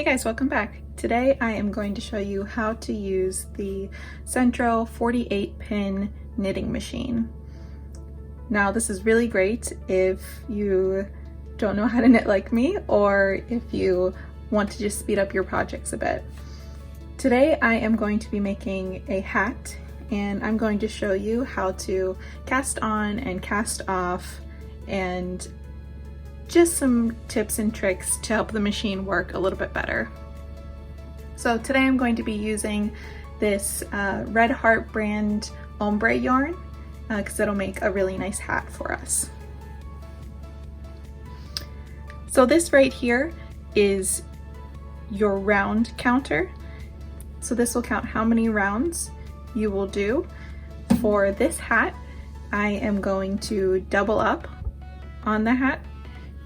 Hey guys, welcome back. Today I am going to show you how to use the Sentro 48 pin knitting machine. Now this is really great if you don't know how to knit like me, or if you want to just speed up your projects a bit. Today I am going to be making a hat, and I'm going to show you how to cast on and cast off, and just some tips and tricks to help the machine work a little bit better. So today I'm going to be using this Red Heart brand ombre yarn because it'll make a really nice hat for us. So this right here is your round counter. So this will count how many rounds you will do. For this hat, I am going to double up on the hat.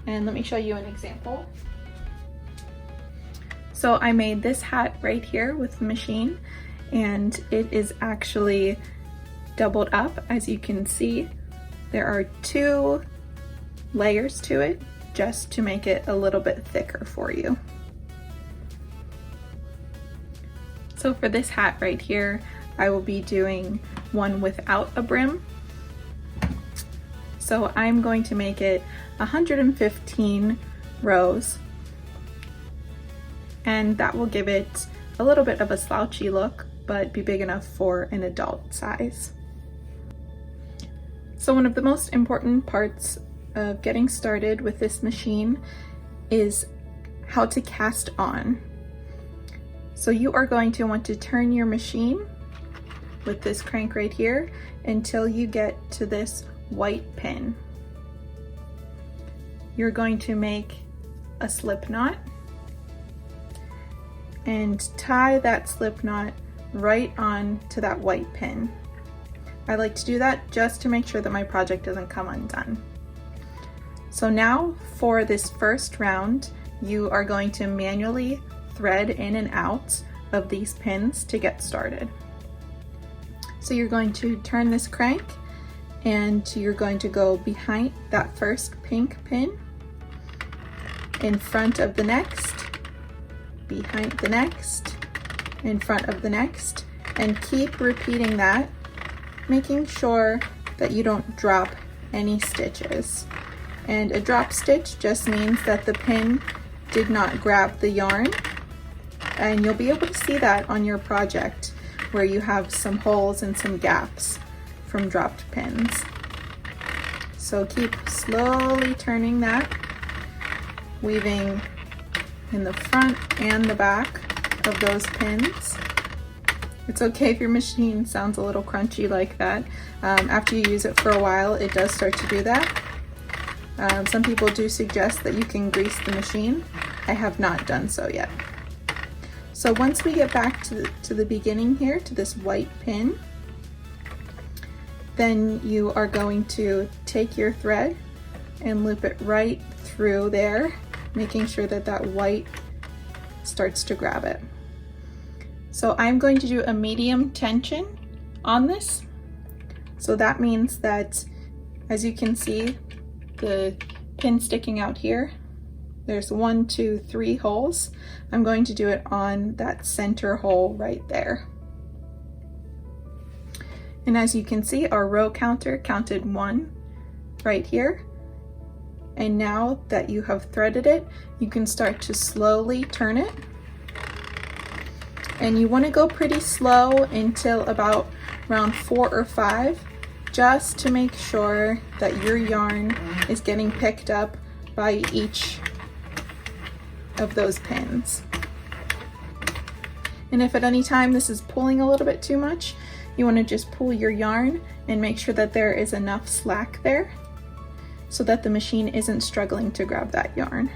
And let me show you an example. So I made this hat right here with the machine, and it is actually doubled up. As you can see, there are 2 layers to it just to make it a little bit thicker for you. So for this hat right here, I will be doing one without a brim. So I'm going to make it 115 rows, and that will give it a little bit of a slouchy look, but be big enough for an adult size. So one of the most important parts of getting started with this machine is how to cast on. So you are going to want to turn your machine with this crank right here until you get to this white pin. You're going to make a slip knot and tie that slip knot right on to that white pin. I like to do that just to make sure that my project doesn't come undone. So now for this first round, you are going to manually thread in and out of these pins to get started. So you're going to turn this crank, and you're going to go behind that first pink pin, in front of the next, behind the next, in front of the next, and keep repeating that, making sure that you don't drop any stitches. And a drop stitch just means that the pin did not grab the yarn, and you'll be able to see that on your project where you have some holes and some gaps from dropped pins. So keep slowly turning that, weaving in the front and the back of those pins. It's okay if your machine sounds a little crunchy like that. After you use it for a while, it does start to do that. Some people do suggest that you can grease the machine. I have not done so yet. So once we get back to the beginning here, to this white pin, then you are going to take your thread and loop it right through there, making sure that that white starts to grab it. So I'm going to do a medium tension on this. So that means that, as you can see, the pin sticking out here, there's 1, 2, 3 holes. I'm going to do it on that center hole right there. And as you can see, our row counter counted 1 right here. And now that you have threaded it, you can start to slowly turn it. And you want to go pretty slow until about round 4 or 5, just to make sure that your yarn is getting picked up by each of those pins. And if at any time this is pulling a little bit too much, you want to just pull your yarn and make sure that there is enough slack there so that the machine isn't struggling to grab that yarn.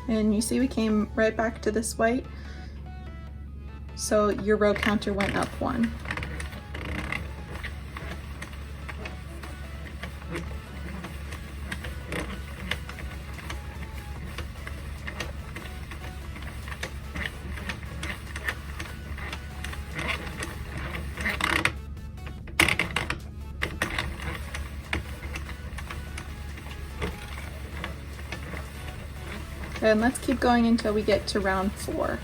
And you see we came right back to this white, so your row counter went up 1. And let's keep going until we get to round 4.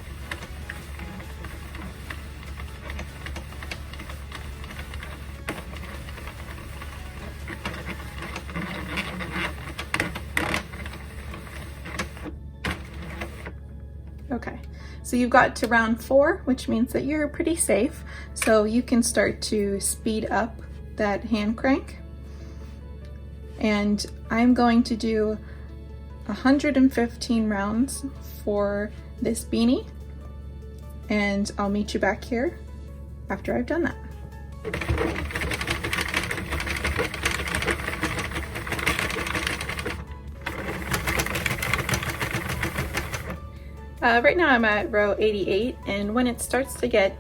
Okay, so you've got to round 4, which means that you're pretty safe. So you can start to speed up that hand crank. And I'm going to do 115 rounds for this beanie. And I'll meet you back here after I've done that. Right now I'm at row 88, and when it starts to get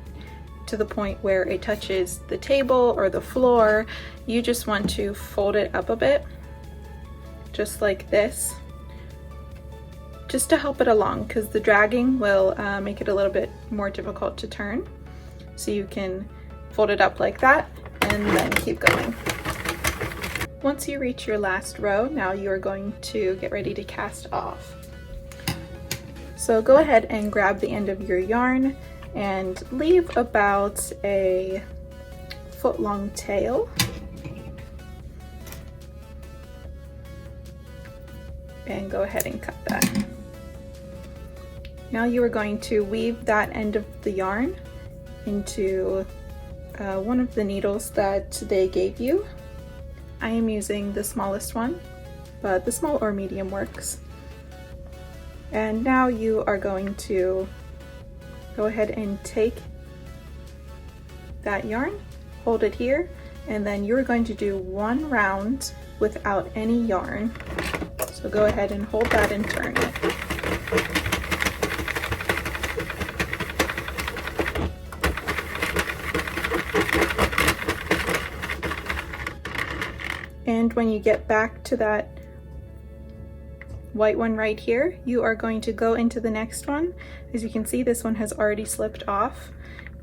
to the point where it touches the table or the floor, you just want to fold it up a bit, just like this, just to help it along, because the dragging will make it a little bit more difficult to turn. So you can fold it up like that and then keep going. Once you reach your last row, now you are going to get ready to cast off. So go ahead and grab the end of your yarn and leave about a foot-long tail. And go ahead and cut that. Now you are going to weave that end of the yarn into one of the needles that they gave you. I am using the smallest one, but the small or medium works. And now you are going to go ahead and take that yarn, hold it here, and then you're going to do 1 round without any yarn. So go ahead and hold that and turn it. And when you get back to that white one right here, you are going to go into the next one. As you can see, this one has already slipped off,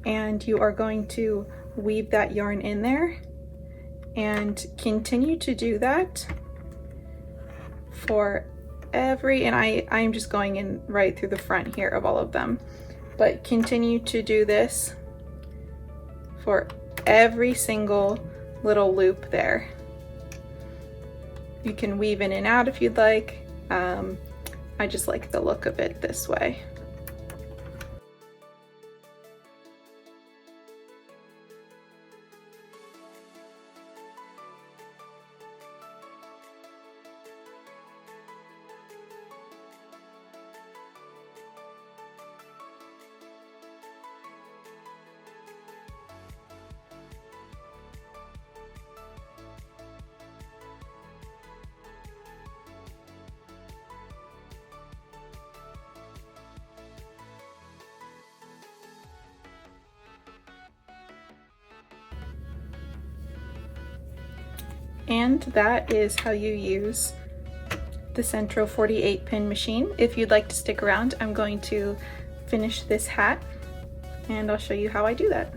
and you are going to weave that yarn in there and continue to do that for every, and I'm just going in right through the front here of all of them, but continue to do this for every single little loop there. You can weave in and out if you'd like. I just like the look of it this way. And that is how you use the Sentro 48 pin machine. If you'd like to stick around, I'm going to finish this hat and I'll show you how I do that.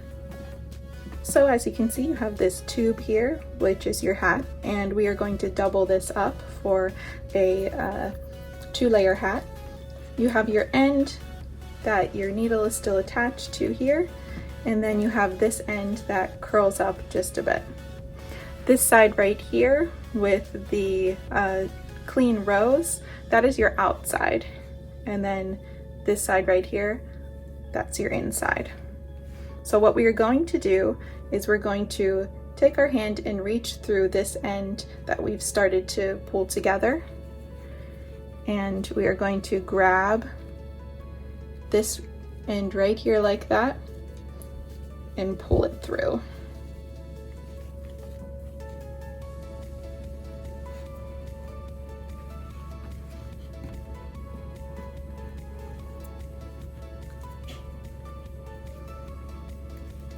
So as you can see, you have this tube here, which is your hat, and we are going to double this up for a 2-layer hat. You have your end that your needle is still attached to here, and then you have this end that curls up just a bit. This side right here with the clean rows, that is your outside. And then this side right here, that's your inside. So what we are going to do is we're going to take our hand and reach through this end that we've started to pull together. And we are going to grab this end right here like that and pull it through.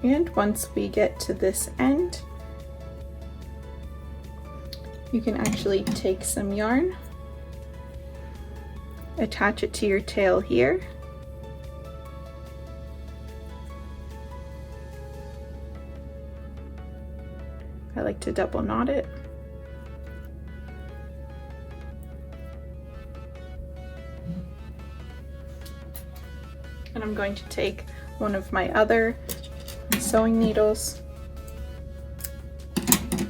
And once we get to this end, you can actually take some yarn, attach it to your tail here, I like to double knot it. And I'm going to take one of my other sewing needles,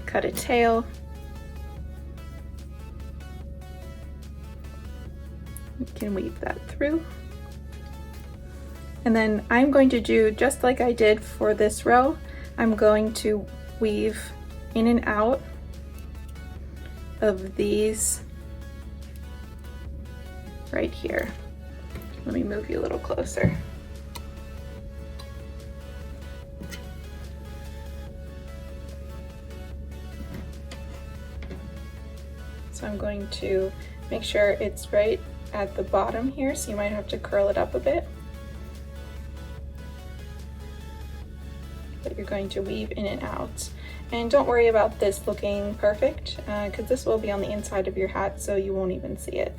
cut a tail, you can weave that through. And then I'm going to do just like I did for this row. I'm going to weave in and out of these right here. Let me move you a little closer. So I'm going to make sure it's right at the bottom here, so you might have to curl it up a bit. But you're going to weave in and out. And don't worry about this looking perfect, because this will be on the inside of your hat, so you won't even see it.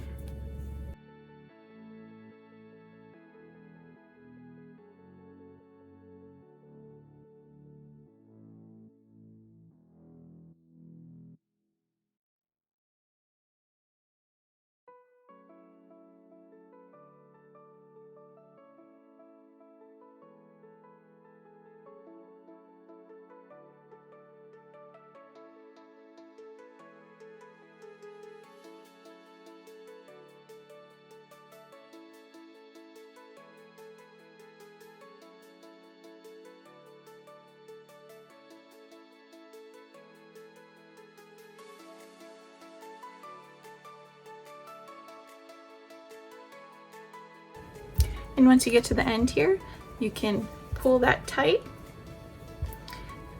And once you get to the end here, you can pull that tight,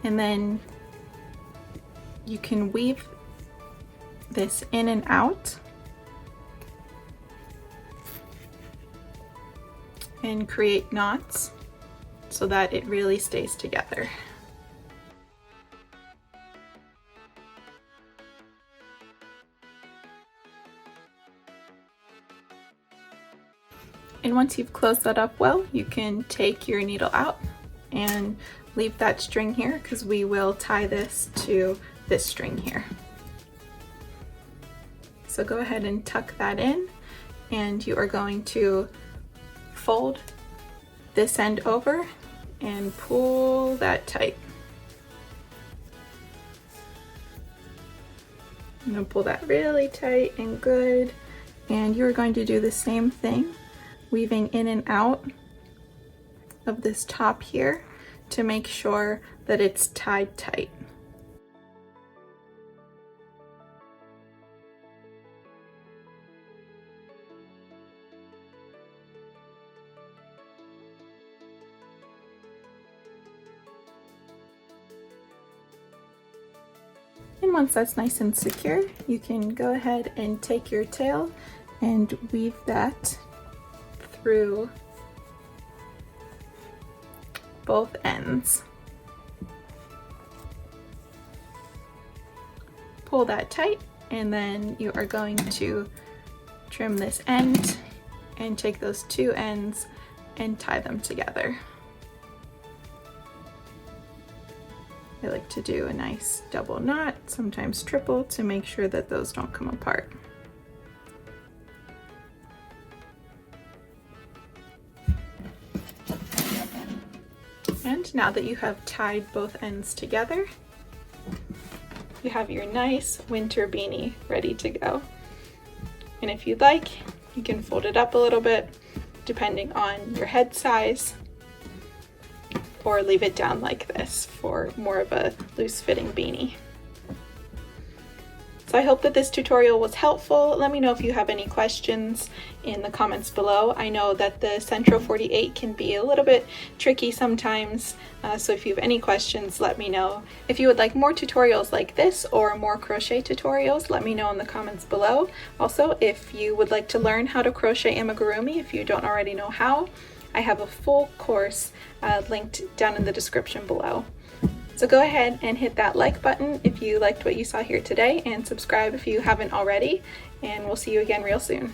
and then you can weave this in and out and create knots so that it really stays together. And once you've closed that up well, you can take your needle out and leave that string here, because we will tie this to this string here. So go ahead and tuck that in, and you are going to fold this end over and pull that tight. I'm going to pull that really tight and good, and you're going to do the same thing, weaving in and out of this top here to make sure that it's tied tight. And once that's nice and secure, you can go ahead and take your tail and weave that through both ends. Pull that tight, and then you are going to trim this end and take those two ends and tie them together. I like to do a nice double knot, sometimes triple, to make sure that those don't come apart. And now that you have tied both ends together, you have your nice winter beanie ready to go. And if you'd like, you can fold it up a little bit depending on your head size, or leave it down like this for more of a loose-fitting beanie. So I hope that this tutorial was helpful. Let me know if you have any questions in the comments below. I know that the Sentro 48 can be a little bit tricky sometimes, so if you have any questions, let me know. If you would like more tutorials like this or more crochet tutorials, let me know in the comments below. Also, if you would like to learn how to crochet amigurumi, if you don't already know how, I have a full course linked down in the description below. So go ahead and hit that like button if you liked what you saw here today, and subscribe if you haven't already, and we'll see you again real soon.